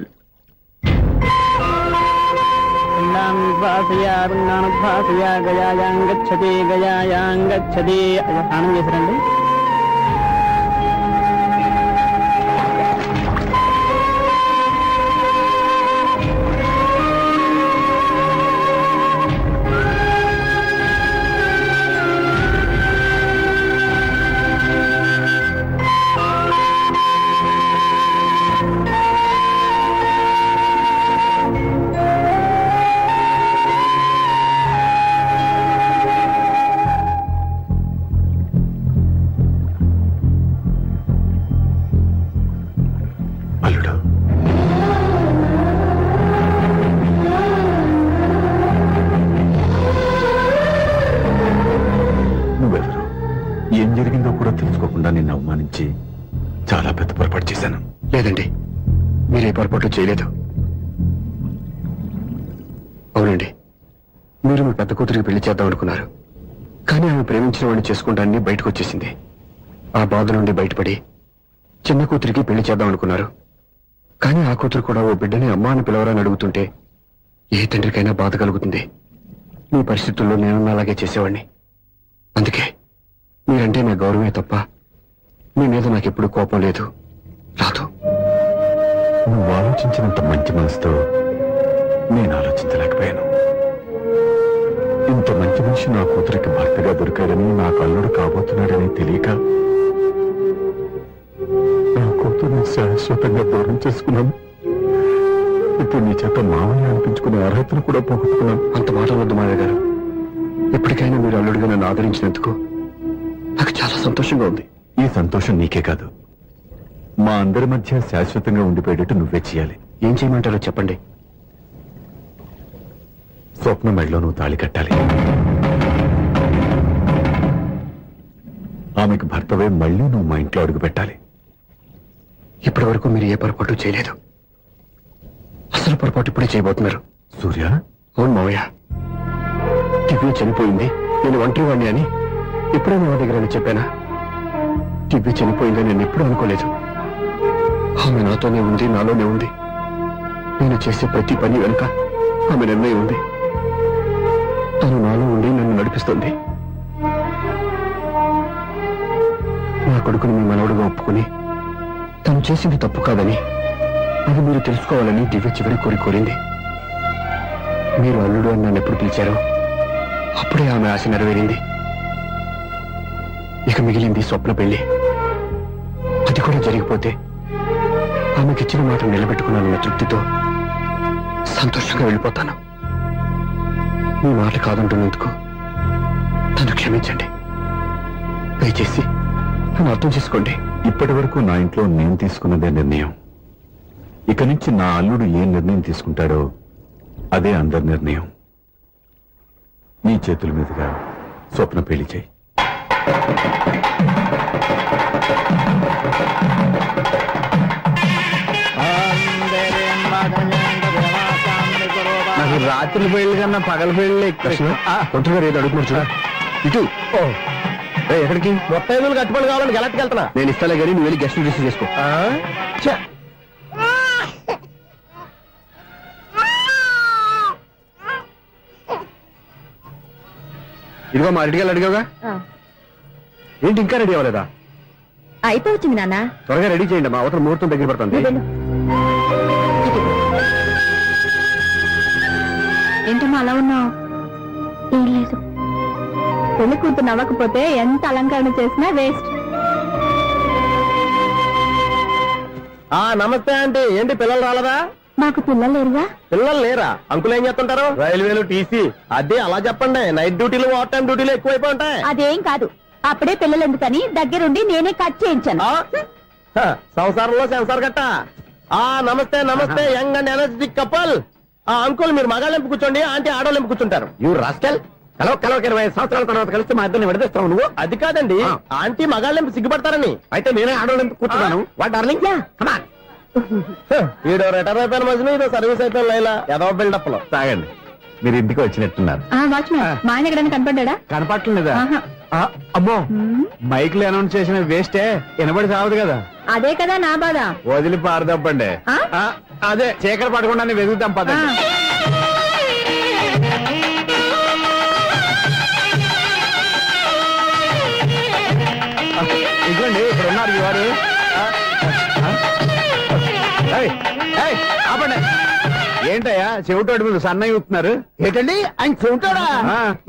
[SPEAKER 5] గయాయాంగచ్చతి గయాయాంగచ్చతి స్నానం చేశారండి.
[SPEAKER 6] అల్లుడు, నువ్వెవరు? ఏం జరిగిందో కూడా తెలుసుకోకుండా నిన్ను అవమానించి చాలా పెద్ద పొరపాటు చేశాను.
[SPEAKER 2] లేదండి, మీరే పొరపాటు చేయలేదు. అవునండి, మీరు మీ పెద్ద కూతురికి పెళ్లి చేద్దాం అనుకున్నారు. కానీ ఆమె ప్రేమించిన వాడిని చేసుకుంటానని బయటకు వచ్చేసింది. ఆ బాధ నుండి బయటపడి చిన్న కూతురికి పెళ్లి చేద్దాం అనుకున్నారు. కానీ ఆ కూతురు కూడా ఓ బిడ్డని అమ్మా అని పిలవరని అడుగుతుంటే ఏ తండ్రికైనా బాధ కలుగుతుంది. మీ పరిస్థితుల్లో నేను అలాగే చేసేవాడిని. అందుకే మీరంటే నా గౌరవమే తప్ప మీ మీద నాకెప్పుడు కోపం లేదు, రాదు.
[SPEAKER 6] నువ్వు ఆలోచించినంత మంచి మనసుతో నేను ఆలోచించలేకపోయాను. ఇంత మంచి మనిషి నా కూతురికి భర్తగా దొరికాడని, నాకు అల్లుడు కాబోతున్నాడని తెలియక నా కూతుర్ని శాశ్వతంగా దూరం చేసుకున్నాను. ఇప్పుడు నీ చేత మామయ్య అనిపించుకునే అర్హతను కూడా పోగొట్టుకున్నాను.
[SPEAKER 2] అంత మాట వద్దు మావయ్య గారు. ఎప్పటికైనా మీరు అల్లుడిగా నన్ను ఆదరించినందుకు నాకు చాలా సంతోషంగా ఉంది.
[SPEAKER 6] ఈ సంతోషం నీకే కాదు, మా అందరి మధ్య శాశ్వతంగా ఉండిపోయేటట్టు నువ్వే చేయాలి.
[SPEAKER 2] ఏం చేయమంటారో చెప్పండి.
[SPEAKER 6] స్వప్న మెడలో నువ్వు తాళి కట్టాలి. ఆమెకు భర్తవే మళ్ళీ నువ్వు మా ఇంట్లో అడుగు పెట్టాలి.
[SPEAKER 2] ఇప్పటి వరకు మీరు ఏ పొరపాటు చేయలేదు. అసలు పొరపాటు ఇప్పుడే చేయబోతున్నారు.
[SPEAKER 6] సూర్య,
[SPEAKER 2] అవును మావయ్య, దివ్య చనిపోయింది, నేను ఒంటరి వాణ్ణి అని ఎప్పుడూ మా దగ్గర అని చెప్పానా? దివ్య చనిపోయిందని నేను ఎప్పుడూ అనుకోలేదు. ఆమె నాతోనే ఉంది, నాలోనే ఉంది. నేను చేసే ప్రతి పని వెనుక ఆమె నిర్ణయం ఉంది. తను నాలో ఉండి నన్ను నడిపిస్తుంది. నా కొడుకుని మీ మనవడుగా ఒప్పుకుని తను చేసింది తప్పు కాదని, అది మీరు తెలుసుకోవాలని దివ్య చివరి కోరింది. మీరు అల్లుడు అని నన్ను ఎప్పుడు పిలిచారో అప్పుడే ఆమె ఆశ నెరవేరింది. ఇక మిగిలింది స్వప్న పెళ్లి. అది కూడా జరిగిపోతే ఆమెకిచ్చిన మాట నిలబెట్టుకున్నానన్న తృప్తితో సంతోషంగా వెళ్ళిపోతాను. మీ మాట కాదంటున్నందుకు నన్ను క్షమించండి. దయచేసి నన్ను అర్థం చేసుకోండి.
[SPEAKER 6] ఇప్పటి వరకు నా ఇంట్లో నేను తీసుకున్నదే నిర్ణయం. ఇక నుంచి నా అల్లుడు ఏ నిర్ణయం తీసుకుంటాడో అదే అందరి నిర్ణయం. నీ చేతుల మీదుగా స్వప్న పెళ్లి చేయి.
[SPEAKER 4] నాకు రాత్రి పెళ్లి కన్నా పగల పెళ్లి ఎక్కువ.
[SPEAKER 2] ఒంటరిగా ఏదో అడుగుతున్నారు చూడ. ఇటు ఎక్కడికి?
[SPEAKER 4] మొత్తం ఐదులు కట్టుబడి కావాలని గెలట్టుకు వెళ్తున్నా.
[SPEAKER 2] నేను ఇస్తాలే కానీ నువ్వు వెళ్ళి గెస్ట్ రిసీవ్ చేసుకో. ఇదిగో మా రెడీగా అడిగావుగా, ఏంటి ఇంకా రెడీ అవ్వలేదా?
[SPEAKER 3] అయిపోవచ్చింది నాన్న.
[SPEAKER 2] త్వరగా రెడీ చేయండి, మా అవతల ముహూర్తం దగ్గర పడుతుంది.
[SPEAKER 3] ఏంటమ్మా అలా ఉన్నావు? ఏం లేదు. పెళ్లి కూతురు నవ్వకపోతే ఎంత అలంకరణ చేసినా వేస్ట్.
[SPEAKER 4] నమస్తే ఆంటీ. ఏంటి పిల్లలు రాలదా?
[SPEAKER 3] మాకు పిల్లలు లేరుగా.
[SPEAKER 4] పిల్లలు లేరా? అంకులు ఏం చేస్తుంటారు? రైల్వేలు, టీసీ. అదే అలా చెప్పండి. నైట్ డ్యూటీలు, ఓవర్ టైం డ్యూటీలు ఎక్కువైపోయి ఉంటాయి.
[SPEAKER 3] అదేం కాదు. అప్పుడే పిల్లలు ఎందుకని దగ్గరుండి నేనే కట్ చేయించాను.
[SPEAKER 4] సంసారంలో సెన్సార్ గట్ట. నమస్తే నమస్తే, young and energetic couple. Uncle మీరు మగాళ్ళు ఎంపు కూర్చోండి, ఆంటీ ఆడోళ్ళు ఎంపు కూర్చుంటారు.
[SPEAKER 5] యూ రాస్కల్, కలవ 20 సంవత్సరాల తర్వాత కలిసి మా ఇద్దరిని విడదీస్తావు నువ్వు.
[SPEAKER 4] అది కాదండి, ఆంటీ మగాళ్ళు ఎంపు సిగ్గుపడతారని.
[SPEAKER 5] అయితే నేనే ఆడవాళ్ళని కూర్చున్నాను. What darling, come on.
[SPEAKER 4] ఈడో రిటైర్ అయిపోయిన మధ్యన ఇదో సర్వీస్ అయిపోయిన లైలా ఏదో బిల్డప్ లో.
[SPEAKER 5] తాగండి, మీరు ఇంటికి వచ్చినట్టున్నారు.
[SPEAKER 3] వాచ్మెన్ మా ఆయన ఎక్కడైనా కనపడ్డా?
[SPEAKER 2] కనపట్లేదా? అమ్మో, మైక్ లో అనౌన్స్ చేసిన వేస్టే, వినబడి సావదు కదా.
[SPEAKER 3] అదే కదా నా బాధ.
[SPEAKER 2] వదిలి పారదప్పండి. అదే చీకటి పడకుండా వెతుకుతాం పదండి. ఇదిగోండి, ఇక్కడ ఉన్నారు ఈ వారు. ఆపండి. ఏంటయ్యా చెవిటోడి మీద సన్నయ్య చూస్తున్నారు?
[SPEAKER 4] ఏంటండి ఆయన చెబుతాడా?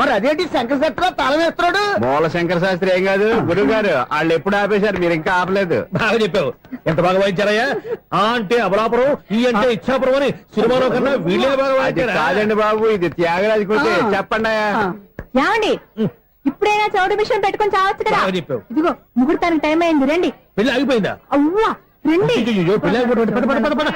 [SPEAKER 4] మరి అదేంటి శంకర శెట్టిలో తాళం వేస్తున్నాడు?
[SPEAKER 2] మూల శంకర శాస్త్రి ఏం కాదు, గురువు గారు. వాళ్ళు ఎప్పుడు ఆపేశారు, మీరు ఇంకా ఆపలేదు.
[SPEAKER 4] బాగా చెప్పావు. ఎంత బాగా వాయించారయ్యా. అంటే అబలాపురం, ఈ అంటే ఇచ్చాపురం అని సినిమాలో కన్నా వీళ్ళే బాగా
[SPEAKER 2] అది
[SPEAKER 4] వాయించారా?
[SPEAKER 2] కాదండి బాబు, ఇది త్యాగరాజ కృతి. చెప్పండి అయ్యా.
[SPEAKER 3] ఏమండి, ఇప్పుడైనా చౌడు మిషన్ పెట్టుకొని చావచ్చు కదా.
[SPEAKER 4] బాగా చెప్పావు.
[SPEAKER 3] ఇదిగో ముహూర్తానికి టైం అయింది, రండి.
[SPEAKER 4] పెళ్లి ఆగిపోయిందా?
[SPEAKER 3] అవ్వా రండి.
[SPEAKER 4] పెళ్లి ఆగిపోయింది. పద, పద, పద, పద, పద.